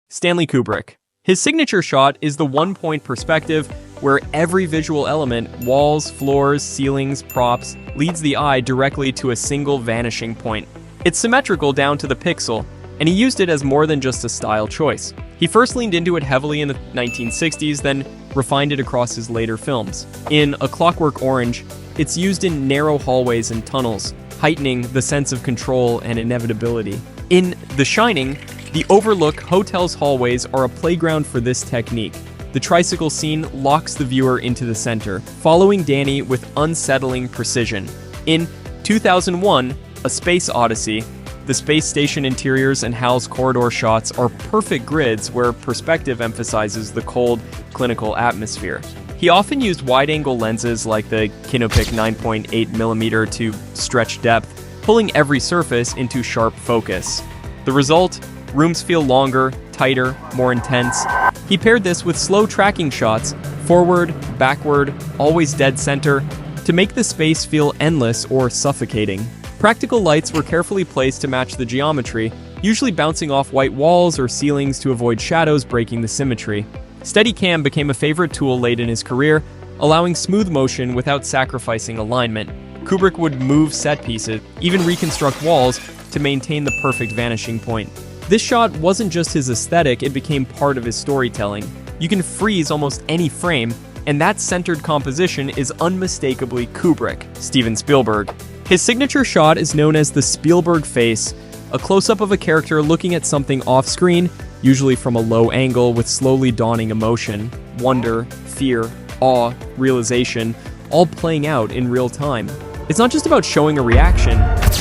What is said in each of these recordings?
Stanley Kubrick. His signature shot is the one-point perspective where every visual element, walls, floors, ceilings, props, leads the eye directly to a single vanishing point. It's symmetrical down to the pixel, and he used it as more than just a style choice. He first leaned into it heavily in the 1960s, then refined it across his later films. In A Clockwork Orange, it's used in narrow hallways and tunnels, heightening the sense of control and inevitability. In The Shining, the overlook hotel's hallways are a playground for this technique. The tricycle scene locks the viewer into the center, following Danny with unsettling precision. In 2001, A Space Odyssey, the space station interiors and Hal's corridor shots are perfect grids where perspective emphasizes the cold, clinical atmosphere. He often used wide-angle lenses like the Kinopic 9.8mm to stretch depth, pulling every surface into sharp focus. The result? Rooms feel longer, tighter, more intense. He paired this with slow tracking shots, forward, backward, always dead center, to make the space feel endless or suffocating. Practical lights were carefully placed to match the geometry, usually bouncing off white walls or ceilings to avoid shadows breaking the symmetry. Steadicam became a favorite tool late in his career, allowing smooth motion without sacrificing alignment. Kubrick would move set pieces, even reconstruct walls, to maintain the perfect vanishing point. This shot wasn't just his aesthetic, it became part of his storytelling. You can freeze almost any frame, and that centered composition is unmistakably Kubrick. Steven Spielberg. His signature shot is known as the Spielberg face, a close-up of a character looking at something off-screen, usually from a low angle with slowly dawning emotion, wonder, fear, awe, realization, all playing out in real time. It's not just about showing a reaction,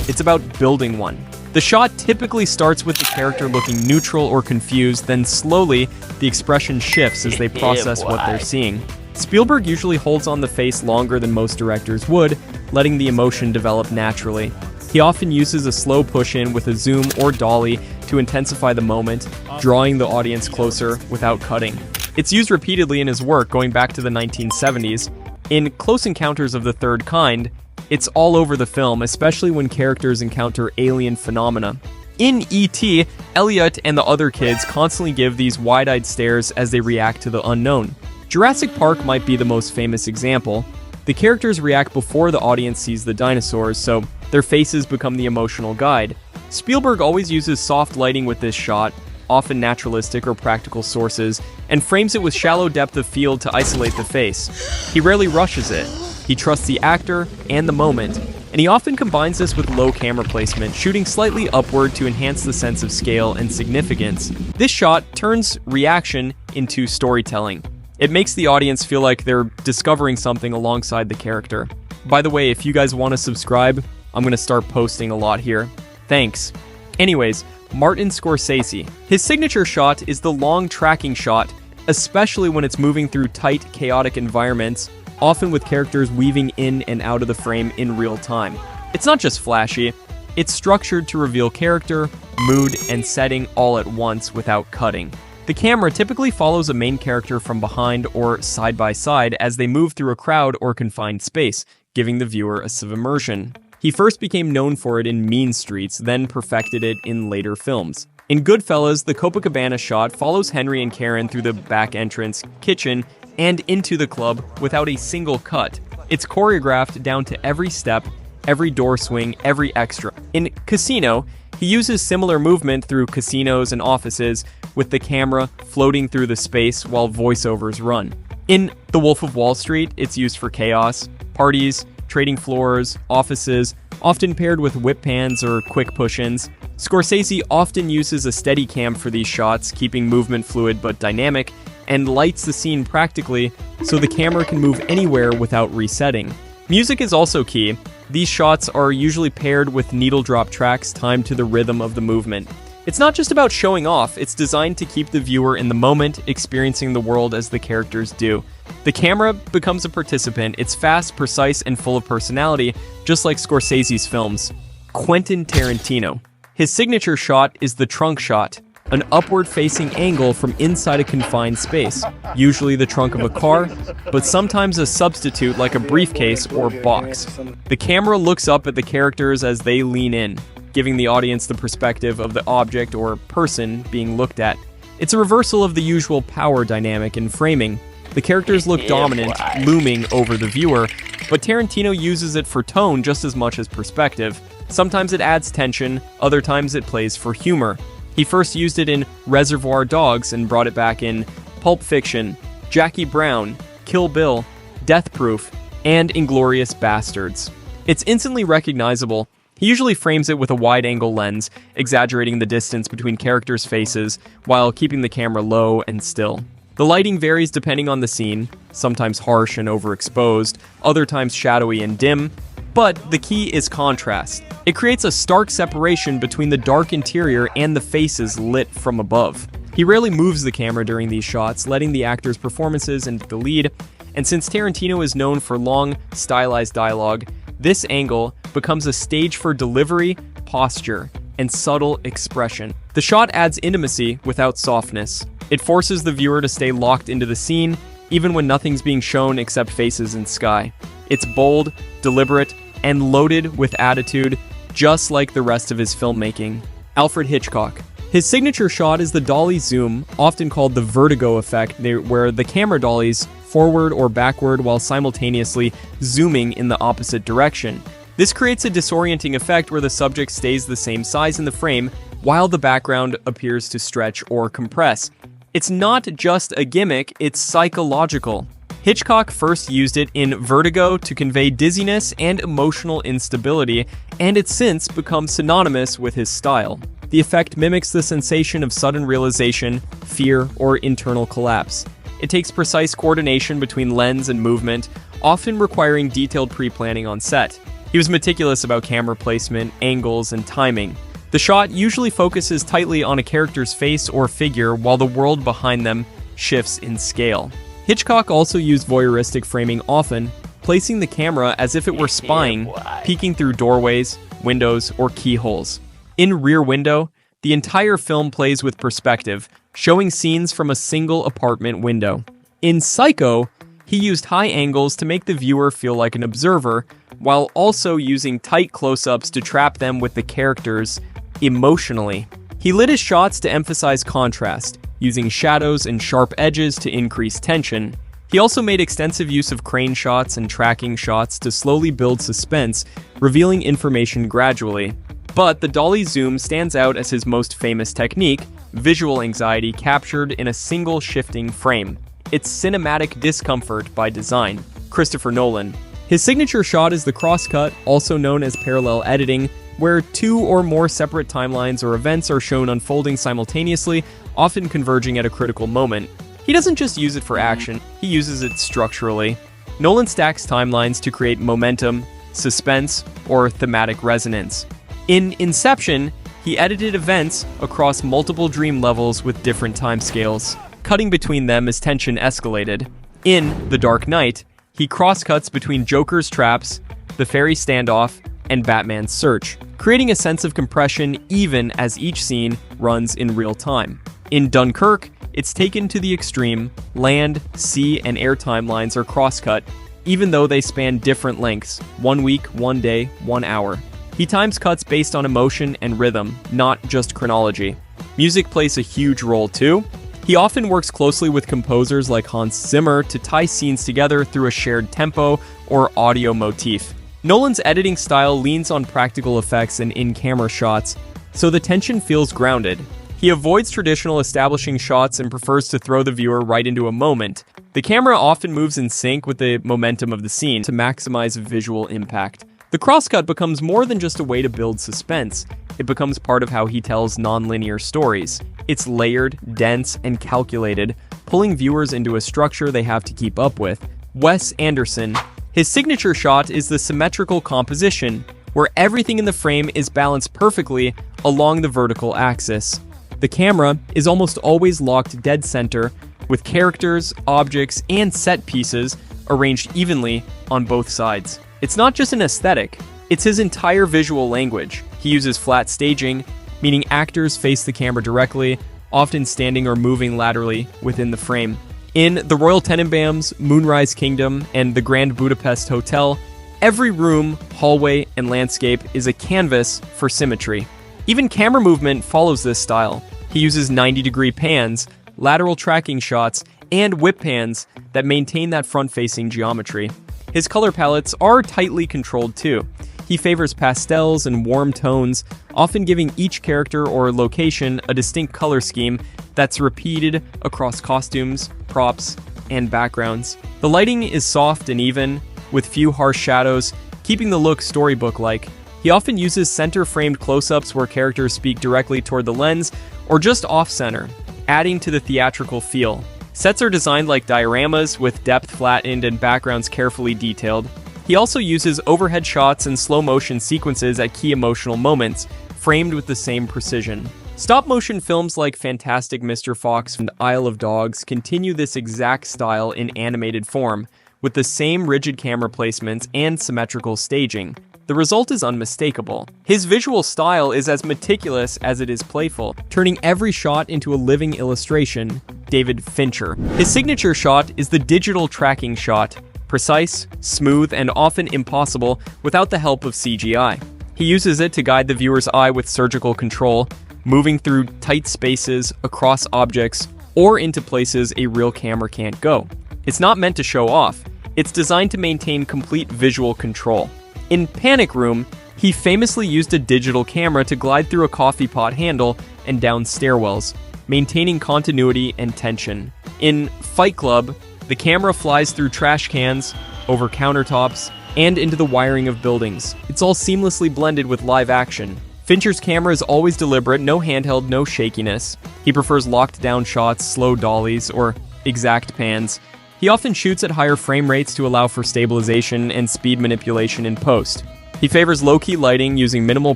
it's about building one. The shot typically starts with the character looking neutral or confused, then slowly, the expression shifts as they process what they're seeing. Spielberg usually holds on the face longer than most directors would, letting the emotion develop naturally. He often uses a slow push-in with a zoom or dolly to intensify the moment, drawing the audience closer without cutting. It's used repeatedly in his work going back to the 1970s. In Close Encounters of the Third Kind, it's all over the film, especially when characters encounter alien phenomena. In E.T., Elliot and the other kids constantly give these wide-eyed stares as they react to the unknown. Jurassic Park might be the most famous example. The characters react before the audience sees the dinosaurs, so their faces become the emotional guide. Spielberg always uses soft lighting with this shot, often naturalistic or practical sources, and frames it with shallow depth of field to isolate the face. He rarely rushes it. He trusts the actor and the moment, and he often combines this with low camera placement, shooting slightly upward to enhance the sense of scale and significance. This shot turns reaction into storytelling. It makes the audience feel like they're discovering something alongside the character. By the way, if you guys want to subscribe, I'm going to start posting a lot here. Thanks. Anyways, Martin Scorsese. His signature shot is the long tracking shot, especially when it's moving through tight, chaotic environments, often with characters weaving in and out of the frame in real time. It's not just flashy, it's structured to reveal character, mood, and setting all at once without cutting. The camera typically follows a main character from behind or side by side as they move through a crowd or confined space, giving the viewer a sense of immersion. He first became known for it in Mean Streets, then perfected it in later films. In Goodfellas, the Copacabana shot follows Henry and Karen through the back entrance, kitchen, and into the club without a single cut. It's choreographed down to every step, every door swing, every extra. In Casino, he uses similar movement through casinos and offices, with the camera floating through the space while voiceovers run. In The Wolf of Wall Street, it's used for chaos, parties, trading floors, offices, often paired with whip pans or quick push-ins. Scorsese often uses a Steadicam for these shots, keeping movement fluid but dynamic, and lights the scene practically so the camera can move anywhere without resetting. Music is also key. These shots are usually paired with needle drop tracks timed to the rhythm of the movement. It's not just about showing off, it's designed to keep the viewer in the moment, experiencing the world as the characters do. The camera becomes a participant, it's fast, precise, and full of personality, just like Scorsese's films. Quentin Tarantino. His signature shot is the trunk shot, an upward-facing angle from inside a confined space, usually the trunk of a car, but sometimes a substitute like a briefcase or box. The camera looks up at the characters as they lean in, giving the audience the perspective of the object or person being looked at. It's a reversal of the usual power dynamic in framing. The characters look dominant, looming over the viewer, but Tarantino uses it for tone just as much as perspective. Sometimes it adds tension, other times it plays for humor. He first used it in Reservoir Dogs and brought it back in Pulp Fiction, Jackie Brown, Kill Bill, Death Proof, and Inglourious Basterds. It's instantly recognizable. He usually frames it with a wide-angle lens, exaggerating the distance between characters' faces while keeping the camera low and still. The lighting varies depending on the scene, sometimes harsh and overexposed, other times shadowy and dim, but the key is contrast. It creates a stark separation between the dark interior and the faces lit from above. He rarely moves the camera during these shots, letting the actors' performances into the lead, and since Tarantino is known for long, stylized dialogue, this angle becomes a stage for delivery, posture, and subtle expression. The shot adds intimacy without softness. It forces the viewer to stay locked into the scene, even when nothing's being shown except faces and sky. It's bold, deliberate, and loaded with attitude, just like the rest of his filmmaking. Alfred Hitchcock. His signature shot is the dolly zoom, often called the vertigo effect, where the camera dollies forward or backward while simultaneously zooming in the opposite direction. This creates a disorienting effect where the subject stays the same size in the frame while the background appears to stretch or compress. It's not just a gimmick, it's psychological. Hitchcock first used it in Vertigo to convey dizziness and emotional instability, and it's since become synonymous with his style. The effect mimics the sensation of sudden realization, fear, or internal collapse. It takes precise coordination between lens and movement, often requiring detailed pre-planning on set. He was meticulous about camera placement, angles, and timing. The shot usually focuses tightly on a character's face or figure while the world behind them shifts in scale. Hitchcock also used voyeuristic framing often, placing the camera as if it were spying, peeking through doorways, windows, or keyholes. In Rear Window, the entire film plays with perspective, showing scenes from a single apartment window. In Psycho, he used high angles to make the viewer feel like an observer, while also using tight close-ups to trap them with the characters emotionally. He lit his shots to emphasize contrast, using shadows and sharp edges to increase tension. He also made extensive use of crane shots and tracking shots to slowly build suspense, revealing information gradually. But the dolly zoom stands out as his most famous technique, visual anxiety captured in a single shifting frame. It's cinematic discomfort by design. Christopher Nolan. His signature shot is the crosscut, also known as parallel editing, where two or more separate timelines or events are shown unfolding simultaneously, often converging at a critical moment. He doesn't just use it for action, he uses it structurally. Nolan stacks timelines to create momentum, suspense, or thematic resonance. In Inception, he edited events across multiple dream levels with different timescales, cutting between them as tension escalated. In The Dark Knight, he cross-cuts between Joker's traps, the ferry standoff, and Batman's search, creating a sense of compression even as each scene runs in real time. In Dunkirk, it's taken to the extreme. Land, sea, and air timelines are cross-cut, even though they span different lengths, 1 week, 1 day, 1 hour. He times cuts based on emotion and rhythm, not just chronology. Music plays a huge role too. He often works closely with composers like Hans Zimmer to tie scenes together through a shared tempo or audio motif. Nolan's editing style leans on practical effects and in-camera shots, so the tension feels grounded. He avoids traditional establishing shots and prefers to throw the viewer right into a moment. The camera often moves in sync with the momentum of the scene to maximize visual impact. The crosscut becomes more than just a way to build suspense. It becomes part of how he tells non-linear stories. It's layered, dense, and calculated, pulling viewers into a structure they have to keep up with. Wes Anderson. His signature shot is the symmetrical composition, where everything in the frame is balanced perfectly along the vertical axis. The camera is almost always locked dead center, with characters, objects, and set pieces arranged evenly on both sides. It's not just an aesthetic, it's his entire visual language. He uses flat staging, meaning actors face the camera directly, often standing or moving laterally within the frame. In The Royal Tenenbaums, Moonrise Kingdom, and the Grand Budapest Hotel, every room, hallway, and landscape is a canvas for symmetry. Even camera movement follows this style. He uses 90-degree pans, lateral tracking shots, and whip pans that maintain that front-facing geometry. His color palettes are tightly controlled too. He favors pastels and warm tones, often giving each character or location a distinct color scheme that's repeated across costumes, props, and backgrounds. The lighting is soft and even, with few harsh shadows, keeping the look storybook-like. He often uses center-framed close-ups where characters speak directly toward the lens or just off-center, adding to the theatrical feel. Sets are designed like dioramas, with depth flattened and backgrounds carefully detailed. He also uses overhead shots and slow-motion sequences at key emotional moments, framed with the same precision. Stop-motion films like Fantastic Mr. Fox and Isle of Dogs continue this exact style in animated form, with the same rigid camera placements and symmetrical staging. The result is unmistakable. His visual style is as meticulous as it is playful, turning every shot into a living illustration. David Fincher. His signature shot is the digital tracking shot, precise, smooth, and often impossible without the help of CGI. He uses it to guide the viewer's eye with surgical control, moving through tight spaces, across objects, or into places a real camera can't go. It's not meant to show off. It's designed to maintain complete visual control. In Panic Room, he famously used a digital camera to glide through a coffee pot handle and down stairwells, maintaining continuity and tension. In Fight Club, the camera flies through trash cans, over countertops, and into the wiring of buildings. It's all seamlessly blended with live action. Fincher's camera is always deliberate, no handheld, no shakiness. He prefers locked-down shots, slow dollies, or exact pans. He often shoots at higher frame rates to allow for stabilization and speed manipulation in post. He favors low-key lighting, using minimal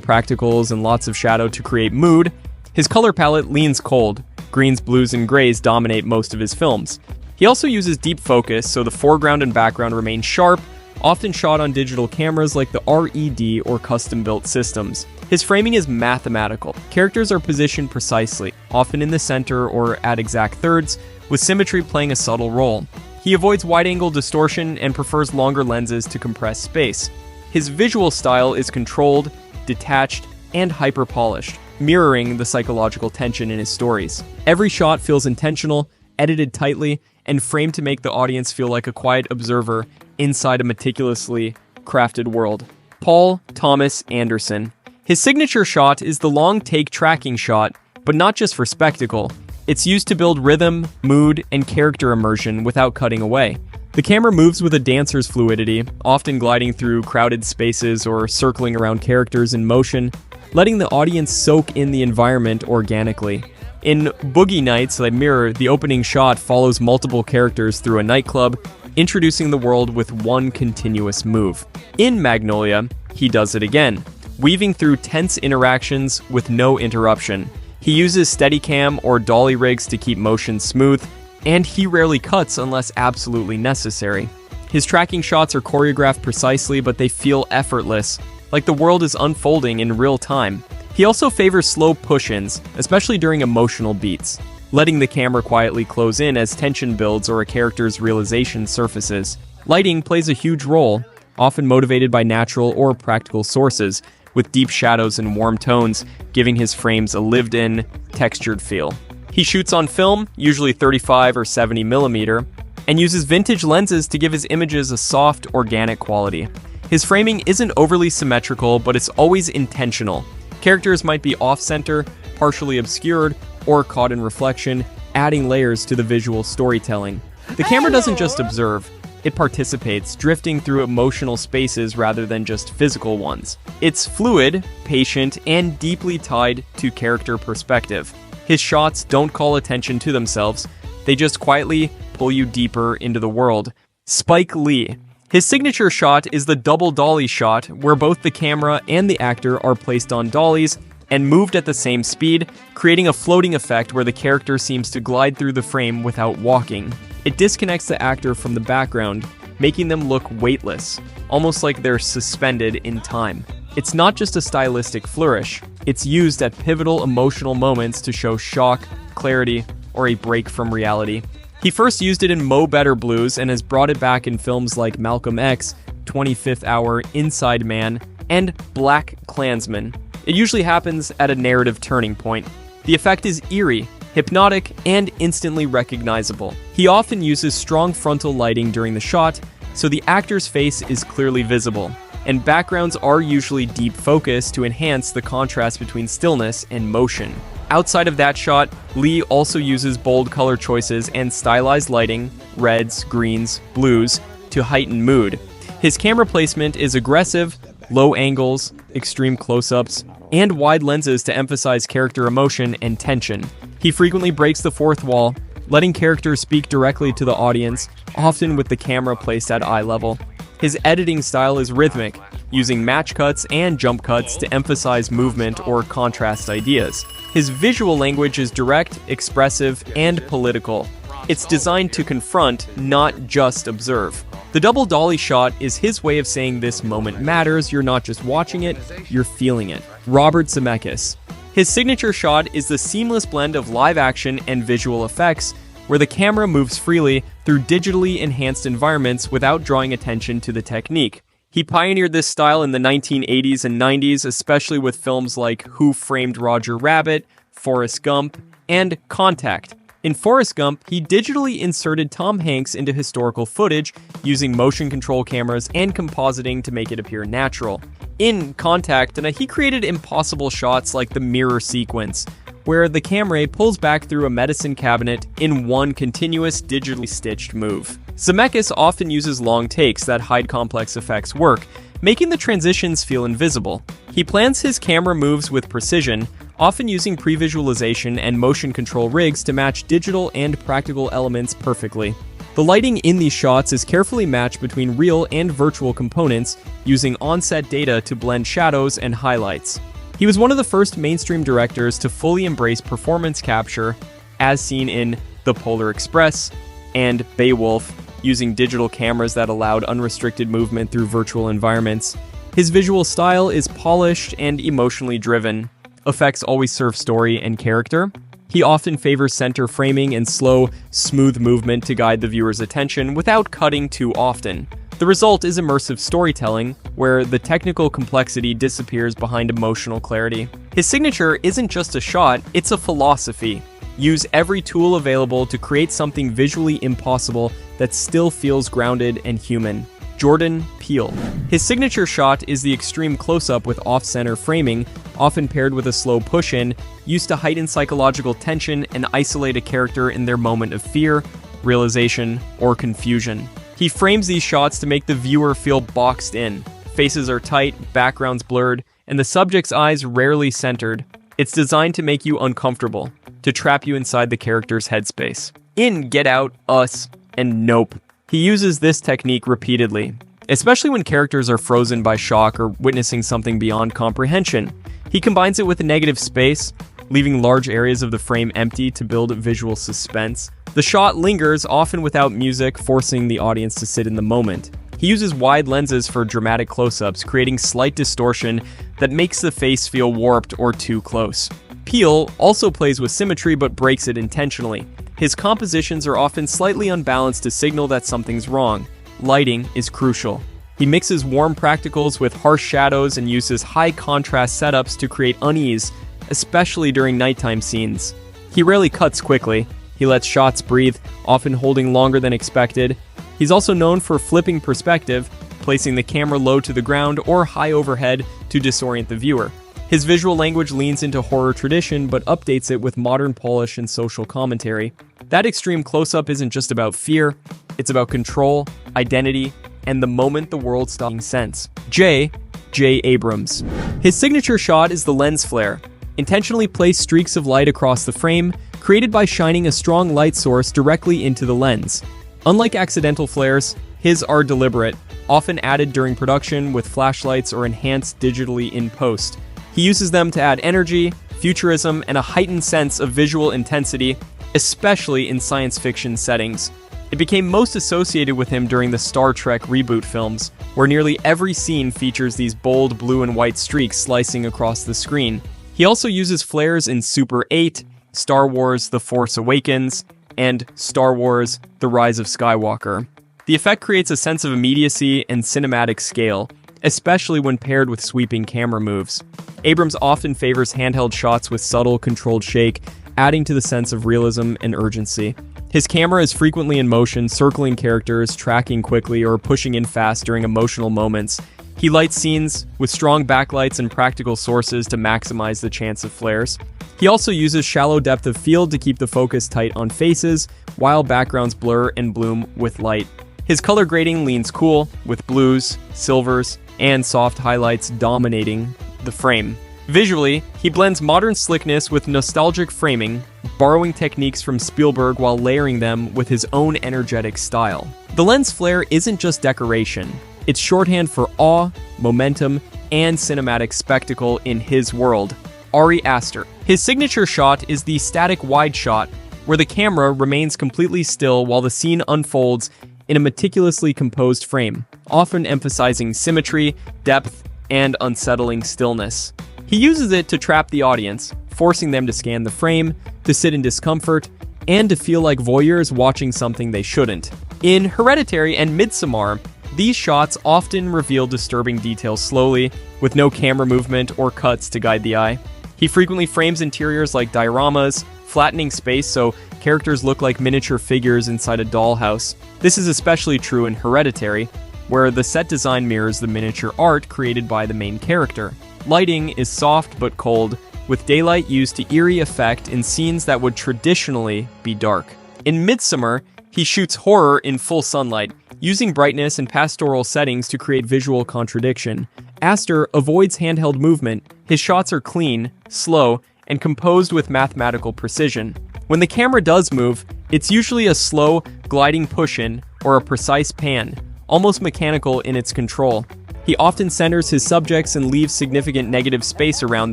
practicals and lots of shadow to create mood. His color palette leans cold. Greens, blues, and grays dominate most of his films. He also uses deep focus, so the foreground and background remain sharp, often shot on digital cameras like the RED or custom-built systems. His framing is mathematical. Characters are positioned precisely, often in the center or at exact thirds, with symmetry playing a subtle role. He avoids wide-angle distortion and prefers longer lenses to compress space. His visual style is controlled, detached, and hyper-polished, mirroring the psychological tension in his stories. Every shot feels intentional, edited tightly, and framed to make the audience feel like a quiet observer inside a meticulously crafted world. Paul Thomas Anderson. His signature shot is the long take tracking shot, but not just for spectacle. It's used to build rhythm, mood, and character immersion without cutting away. The camera moves with a dancer's fluidity, often gliding through crowded spaces or circling around characters in motion, letting the audience soak in the environment organically. In Boogie Nights That Mirror, the opening shot follows multiple characters through a nightclub, introducing the world with one continuous move. In Magnolia, he does it again, weaving through tense interactions with no interruption. He uses Steadicam or dolly rigs to keep motion smooth, and he rarely cuts unless absolutely necessary. His tracking shots are choreographed precisely, but they feel effortless, like the world is unfolding in real time. He also favors slow push-ins, especially during emotional beats, letting the camera quietly close in as tension builds or a character's realization surfaces. Lighting plays a huge role, often motivated by natural or practical sources, with deep shadows and warm tones, giving his frames a lived-in, textured feel. He shoots on film, usually 35 or 70 millimeter, and uses vintage lenses to give his images a soft, organic quality. His framing isn't overly symmetrical, but it's always intentional. Characters might be off-center, partially obscured, or caught in reflection, adding layers to the visual storytelling. The camera doesn't just observe, it participates, drifting through emotional spaces rather than just physical ones. It's fluid, patient, and deeply tied to character perspective. His shots don't call attention to themselves, they just quietly pull you deeper into the world. Spike Lee. His signature shot is the double dolly shot, where both the camera and the actor are placed on dollies and moved at the same speed, creating a floating effect where the character seems to glide through the frame without walking. It disconnects the actor from the background, making them look weightless, almost like they're suspended in time. It's not just a stylistic flourish, it's used at pivotal emotional moments to show shock, clarity, or a break from reality. He first used it in Mo Better Blues and has brought it back in films like Malcolm X, 25th Hour, Inside Man, and Black Klansman. It usually happens at a narrative turning point. The effect is eerie, hypnotic, and instantly recognizable. He often uses strong frontal lighting during the shot, so the actor's face is clearly visible, and backgrounds are usually deep focus to enhance the contrast between stillness and motion. Outside of that shot, Lee also uses bold color choices and stylized lighting, reds, greens, blues, to heighten mood. His camera placement is aggressive, low angles, extreme close-ups, and wide lenses to emphasize character emotion and tension. He frequently breaks the fourth wall, letting characters speak directly to the audience, often with the camera placed at eye level. His editing style is rhythmic, using match cuts and jump cuts to emphasize movement or contrast ideas. His visual language is direct, expressive, and political. It's designed to confront, not just observe. The double dolly shot is his way of saying this moment matters, you're not just watching it, you're feeling it. Robert Zemeckis. His signature shot is the seamless blend of live action and visual effects, where the camera moves freely through digitally enhanced environments without drawing attention to the technique. He pioneered this style in the 1980s and 90s, especially with films like Who Framed Roger Rabbit, Forrest Gump, and Contact. In Forrest Gump, he digitally inserted Tom Hanks into historical footage using motion control cameras and compositing to make it appear natural. In Contact, he created impossible shots like the mirror sequence, where the camera pulls back through a medicine cabinet in one continuous digitally stitched move. Zemeckis often uses long takes that hide complex effects work, making the transitions feel invisible. He plans his camera moves with precision, often using pre-visualization and motion control rigs to match digital and practical elements perfectly. The lighting in these shots is carefully matched between real and virtual components, using on-set data to blend shadows and highlights. He was one of the first mainstream directors to fully embrace performance capture, as seen in The Polar Express and Beowulf, using digital cameras that allowed unrestricted movement through virtual environments. His visual style is polished and emotionally driven. Effects always serve story and character. He often favors center framing and slow, smooth movement to guide the viewer's attention without cutting too often. The result is immersive storytelling, where the technical complexity disappears behind emotional clarity. His signature isn't just a shot, it's a philosophy. Use every tool available to create something visually impossible that still feels grounded and human. Jordan Peele. His signature shot is the extreme close-up with off-center framing, often paired with a slow push-in, used to heighten psychological tension and isolate a character in their moment of fear, realization, or confusion. He frames these shots to make the viewer feel boxed in. Faces are tight, backgrounds blurred, and the subject's eyes rarely centered. It's designed to make you uncomfortable, to trap you inside the character's headspace. In Get Out, Us, and Nope, he uses this technique repeatedly, especially when characters are frozen by shock or witnessing something beyond comprehension. He combines it with a negative space, leaving large areas of the frame empty to build visual suspense. The shot lingers, often without music, forcing the audience to sit in the moment. He uses wide lenses for dramatic close-ups, creating slight distortion that makes the face feel warped or too close. Peele also plays with symmetry but breaks it intentionally. His compositions are often slightly unbalanced to signal that something's wrong. Lighting is crucial. He mixes warm practicals with harsh shadows and uses high-contrast setups to create unease, especially during nighttime scenes. He rarely cuts quickly. He lets shots breathe, often holding longer than expected. He's also known for flipping perspective, placing the camera low to the ground or high overhead to disorient the viewer. His visual language leans into horror tradition but updates it with modern polish and social commentary. That extreme close-up isn't just about fear, it's about control, identity, and the moment the world stops making sense. J. Abrams. His signature shot is the lens flare. Intentionally placed streaks of light across the frame, created by shining a strong light source directly into the lens. Unlike accidental flares, his are deliberate, often added during production with flashlights or enhanced digitally in post. He uses them to add energy, futurism, and a heightened sense of visual intensity, especially in science fiction settings. It became most associated with him during the Star Trek reboot films, where nearly every scene features these bold blue and white streaks slicing across the screen. He also uses flares in Super 8, Star Wars The Force Awakens, and Star Wars The Rise of Skywalker. The effect creates a sense of immediacy and cinematic scale. especially when paired with sweeping camera moves. Abrams often favors handheld shots with subtle, controlled shake, adding to the sense of realism and urgency. His camera is frequently in motion, circling characters, tracking quickly, or pushing in fast during emotional moments. He lights scenes with strong backlights and practical sources to maximize the chance of flares. He also uses shallow depth of field to keep the focus tight on faces, while backgrounds blur and bloom with light. His color grading leans cool, with blues, silvers, and soft highlights dominating the frame. Visually, he blends modern slickness with nostalgic framing, borrowing techniques from Spielberg while layering them with his own energetic style. The lens flare isn't just decoration, it's shorthand for awe, momentum, and cinematic spectacle in his world. Ari Aster. His signature shot is the static wide shot, where the camera remains completely still while the scene unfolds in a meticulously composed frame, often emphasizing symmetry, depth, and unsettling stillness. He uses it to trap the audience, forcing them to scan the frame, to sit in discomfort, and to feel like voyeurs watching something they shouldn't. In Hereditary and Midsommar, these shots often reveal disturbing details slowly, with no camera movement or cuts to guide the eye. He frequently frames interiors like dioramas, flattening space so characters look like miniature figures inside a dollhouse. This is especially true in Hereditary, where the set design mirrors the miniature art created by the main character. Lighting is soft but cold, with daylight used to eerie effect in scenes that would traditionally be dark. In Midsommar, he shoots horror in full sunlight, using brightness and pastoral settings to create visual contradiction. Aster avoids handheld movement. His shots are clean, slow, and composed with mathematical precision. When the camera does move, it's usually a slow, gliding push-in or a precise pan, almost mechanical in its control. He often centers his subjects and leaves significant negative space around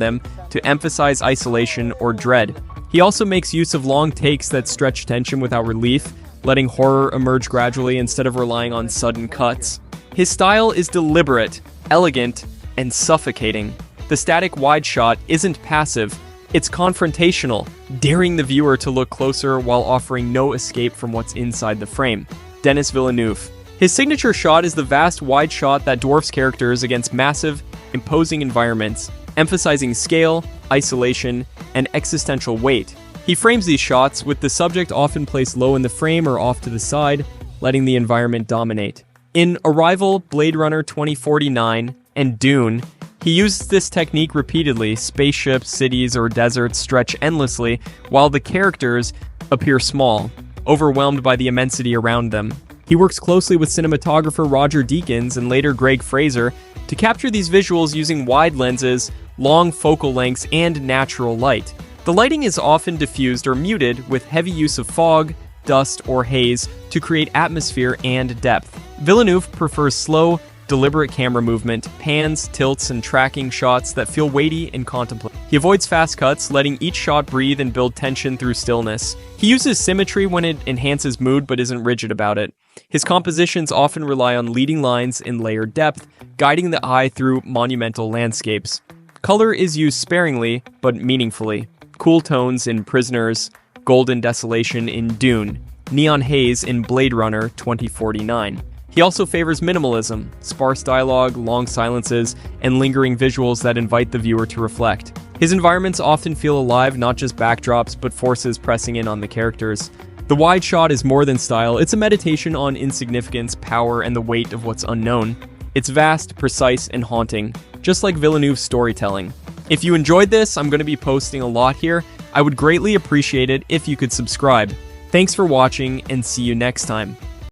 them to emphasize isolation or dread. He also makes use of long takes that stretch tension without relief, letting horror emerge gradually instead of relying on sudden cuts. His style is deliberate, elegant, and suffocating. The static wide shot isn't passive, it's confrontational, daring the viewer to look closer while offering no escape from what's inside the frame. Denis Villeneuve. His signature shot is the vast wide shot that dwarfs characters against massive, imposing environments, emphasizing scale, isolation, and existential weight. He frames these shots with the subject often placed low in the frame or off to the side, letting the environment dominate. In Arrival, Blade Runner 2049, and Dune, he uses this technique repeatedly. Spaceships, cities, or deserts stretch endlessly, while the characters appear small, overwhelmed by the immensity around them. He works closely with cinematographer Roger Deakins and later Greg Fraser to capture these visuals using wide lenses, long focal lengths, and natural light. The lighting is often diffused or muted with heavy use of fog, dust, or haze to create atmosphere and depth. Villeneuve prefers slow, deliberate camera movement, pans, tilts, and tracking shots that feel weighty and contemplative. He avoids fast cuts, letting each shot breathe and build tension through stillness. He uses symmetry when it enhances mood but isn't rigid about it. His compositions often rely on leading lines in layered depth, guiding the eye through monumental landscapes. Color is used sparingly, but meaningfully. Cool tones in Prisoners, golden desolation in Dune, neon haze in Blade Runner 2049. He also favors minimalism, sparse dialogue, long silences, and lingering visuals that invite the viewer to reflect. His environments often feel alive, not just backdrops, but forces pressing in on the characters. The wide shot is more than style, it's a meditation on insignificance, power, and the weight of what's unknown. It's vast, precise, and haunting, just like Villeneuve's storytelling. If you enjoyed this, I'm going to be posting a lot here. I would greatly appreciate it if you could subscribe. Thanks for watching, and see you next time.